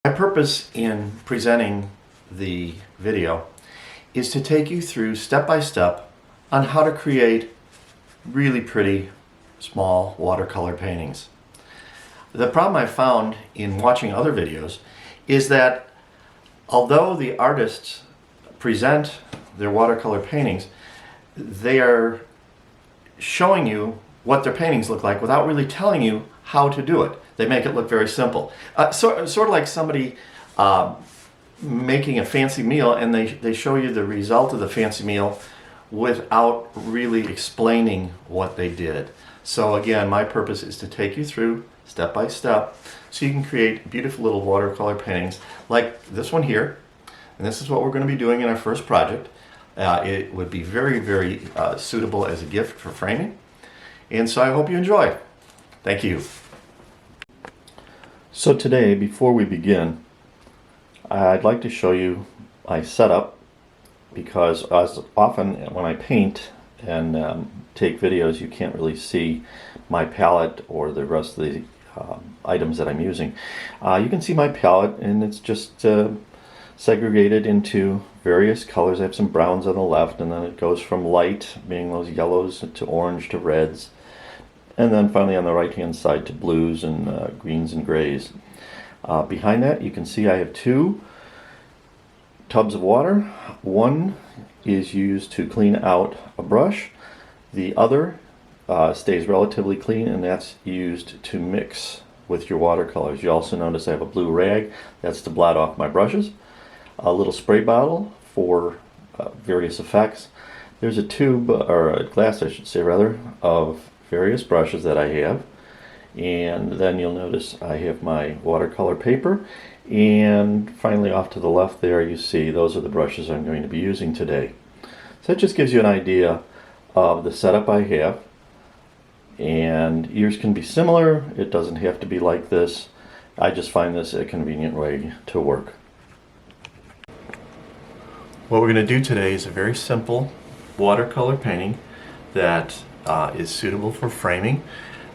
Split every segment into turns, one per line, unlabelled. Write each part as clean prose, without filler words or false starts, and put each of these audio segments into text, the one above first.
My purpose in presenting the video is to take you through step by step on how to create really pretty small watercolor paintings. The problem I found in watching other videos is that although the artists present their watercolor paintings, they are showing you what their paintings look like without really telling you how to do it. They make it look very simple. Sort of like somebody making a fancy meal, and they show you the result of the fancy meal without really explaining what they did. So again, my purpose is to take you through step by step so you can create beautiful little watercolor paintings like this one here. And this is what we're going to be doing in our first project. It would be very, very suitable as a gift for framing. And so I hope you enjoy. Thank you. So today, before we begin, I'd like to show you my setup, because as often when I paint and take videos, you can't really see my palette or the rest of the items that I'm using. You can see my palette, and it's just segregated into various colors. I have some browns on the left, and then it goes from light, being those yellows, to orange to reds, and then finally on the right hand side to blues and greens and grays. Behind that you can see I have two tubs of water. One is used to clean out a brush. The other stays relatively clean, and that's used to mix with your watercolors. You also notice I have a blue rag. That's to blot off my brushes. A little spray bottle for various effects. There's a tube, or a glass I should say rather, of various brushes that I have. And then you'll notice I have my watercolor paper. And finally off to the left there you see those are the brushes I'm going to be using today. So that just gives you an idea of the setup I have. And yours can be similar. It doesn't have to be like this. I just find this a convenient way to work. What we're going to do today is a very simple watercolor painting that is suitable for framing.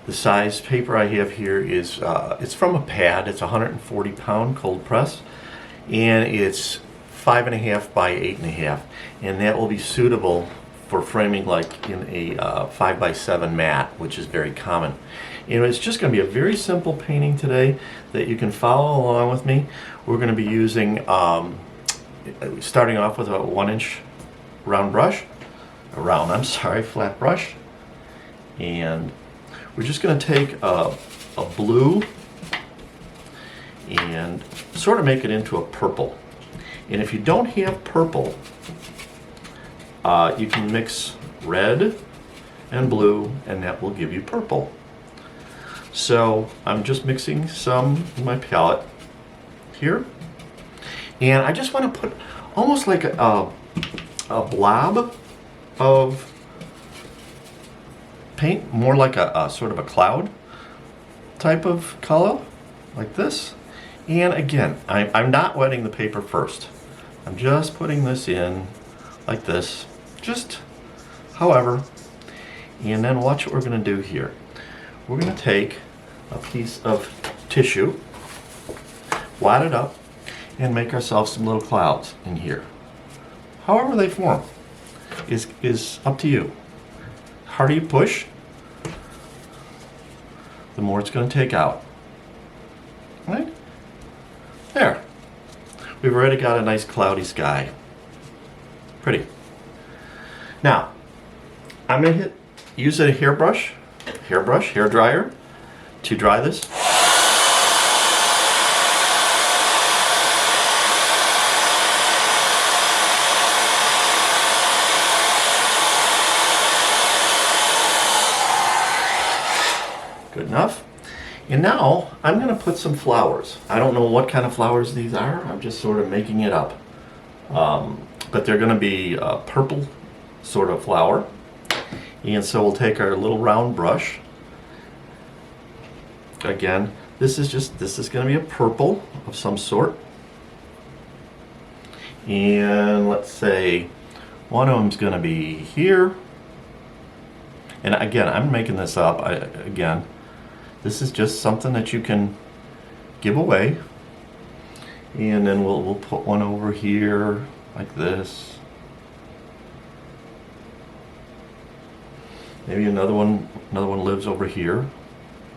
The size paper I have here is it's from a pad. It's a 140-pound cold press, and it's 5.5 by 8.5, and that will be suitable for framing like in a 5x7 mat, which is very common. And it's just going to be a very simple painting today that you can follow along with me. We're going to be using starting off with a 1-inch round brush, flat brush, and we're just going to take a blue and sort of make it into a purple. And if you don't have purple, you can mix red and blue, and that will give you purple. So I'm just mixing some in my palette here. And I just want to put almost like a blob of paint, more like a sort of a cloud type of color, like this. And again, I'm not wetting the paper first. I'm just putting this in like this, just however. And then watch what we're going to do here. We're going to take a piece of tissue, wad it up, and make ourselves some little clouds in here. However they form is up to you. The harder you push, the more it's going to take out. Right? There. We've already got a nice cloudy sky. Pretty. Now, I'm going to use a hair dryer to dry this. Good enough. And now I'm going to put some flowers. I don't know what kind of flowers these are. I'm just sort of making it up. But they're going to be a purple sort of flower. And so we'll take our little round brush. Again, this is going to be a purple of some sort. And let's say one of them's going to be here. And again, I'm making this up. This is just something that you can give away. And then we'll put one over here like this. Maybe another one lives over here.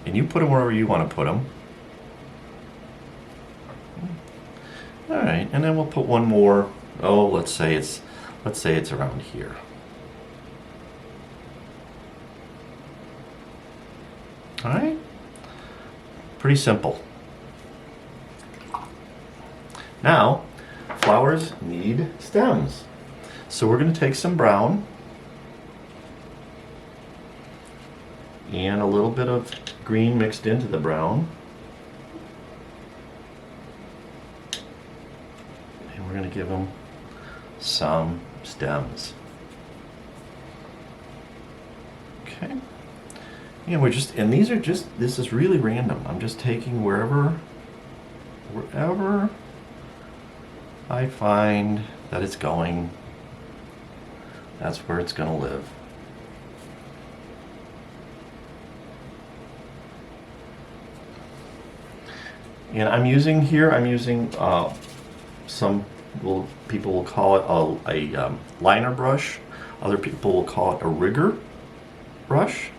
And you put them wherever you want to put them. All right, and then we'll put one more. Oh, let's say it's around here. All right, pretty simple. Now, flowers need stems. So we're going to take some brown and a little bit of green mixed into the brown. And we're going to give them some stems. Okay. And this is really random. I'm just taking wherever I find that it's going, that's where it's going to live. And I'm using some people will call it a liner brush. Other people will call it a rigger brush.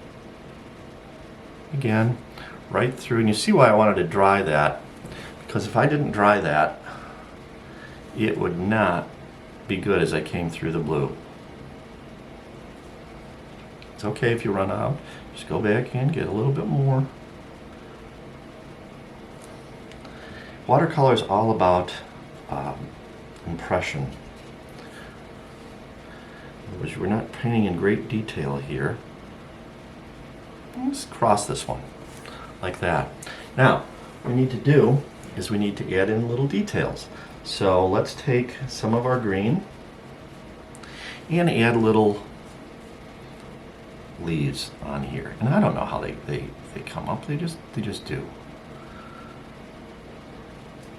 Again, right through, and you see why I wanted to dry that, because if I didn't dry that, it would not be good as I came through the blue. It's okay if you run out, just go back in, get a little bit more. Watercolor is all about impression. In other words, we're not painting in great detail here. Let's cross this one like that. Now, what we need to do is we need to add in little details. So let's take some of our green and add little leaves on here. And I don't know how they come up. They just do.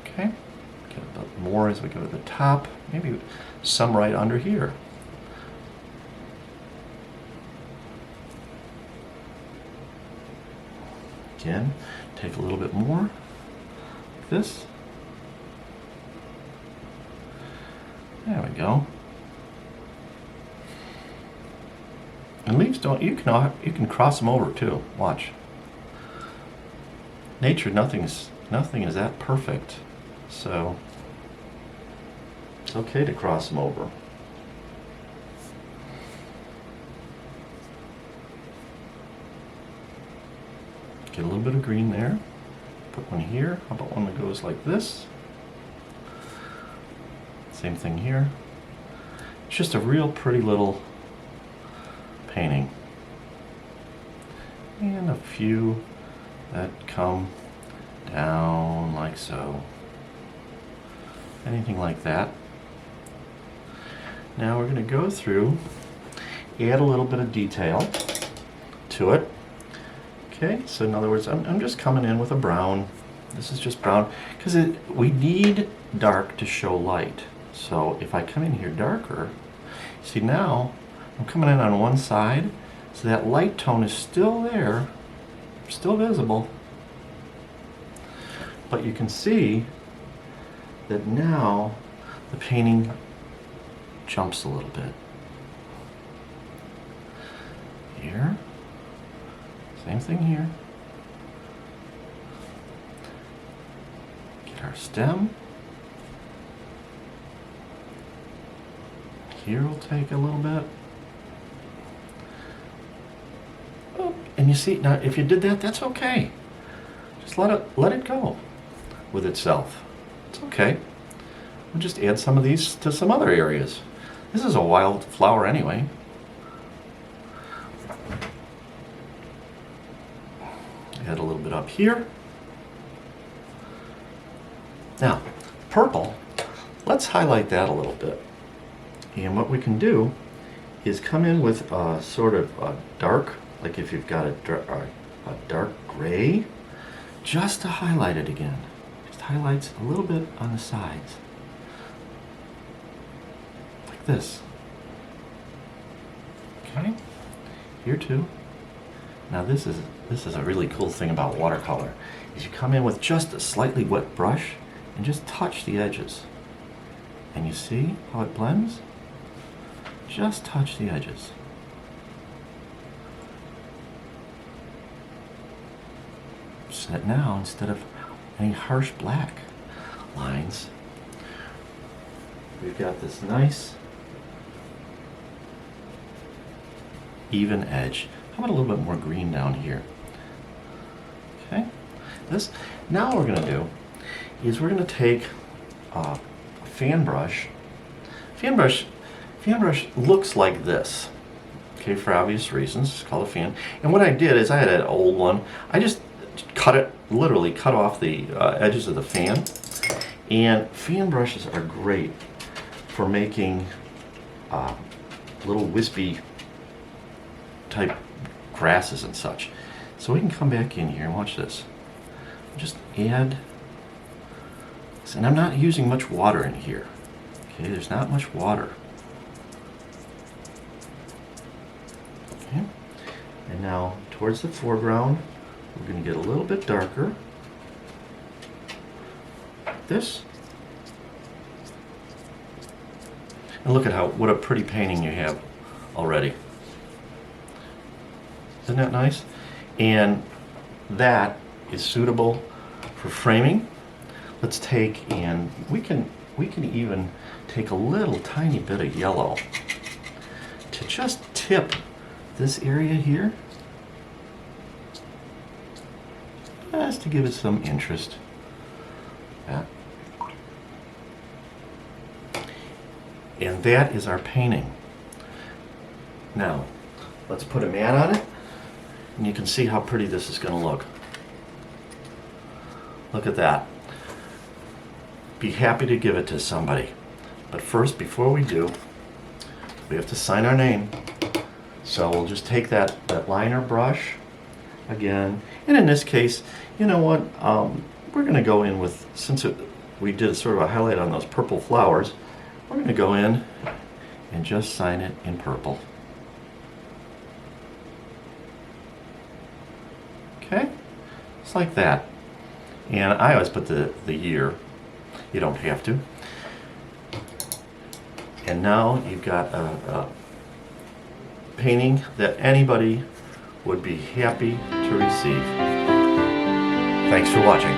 Okay. Get a bit more as we go to the top. Maybe some right under here. Again, take a little bit more like this. There we go. And leaves you can cross them over too. Watch. Nature, nothing is that perfect. So it's okay to cross them over. Get a little bit of green there. Put one here. How about one that goes like this? Same thing here. It's just a real pretty little painting. And a few that come down like so. Anything like that. Now we're going to go through, add a little bit of detail to it. Okay, so in other words, I'm just coming in with a brown. This is just brown because we need dark to show light. So if I come in here darker, see now I'm coming in on one side, so that light tone is still there, still visible. But you can see that now the painting jumps a little bit. Here, same thing here. Get our stem. Here we'll take a little bit. Oh, and you see, now if you did that, that's okay. Just let it go with itself. It's okay. We'll just add some of these to some other areas. This is a wild flower anyway. Add a little bit up here. Now, purple, let's highlight that a little bit. And what we can do is come in with a sort of a dark, like if you've got a dark gray, just to highlight it again. Just highlights a little bit on the sides. Like this. Okay? Here too. Now this is a really cool thing about watercolor, is you come in with just a slightly wet brush and just touch the edges. And you see how it blends? Just touch the edges. So that now, instead of any harsh black lines, we've got this nice even edge. How about a little bit more green down here? Okay. This now what we're going to do is we're going to take a fan brush. Fan brush looks like this. Okay, for obvious reasons, it's called a fan. And what I did is I had an old one. I just cut it, literally cut off the edges of the fan. And fan brushes are great for making little wispy type grasses and such. So we can come back in here and watch this. Just add, and I'm not using much water in here. Okay, there's not much water. Okay, and now towards the foreground, we're going to get a little bit darker. Like this. And look at what a pretty painting you have already. Isn't that nice? And that is suitable for framing. Let's take, and we can even take a little tiny bit of yellow to just tip this area here, just to give it some interest. Yeah. And that is our painting. Now, let's put a mat on it, and you can see how pretty this is going to look. Look at that. Be happy to give it to somebody. But first, before we do, we have to sign our name. So we'll just take that liner brush again. And in this case, you know what? We're going to go in with, since we did sort of a highlight on those purple flowers, we're going to go in and just sign it in purple. Okay? Just like that. And I always put the year. You don't have to. And now you've got a painting that anybody would be happy to receive. Thanks for watching.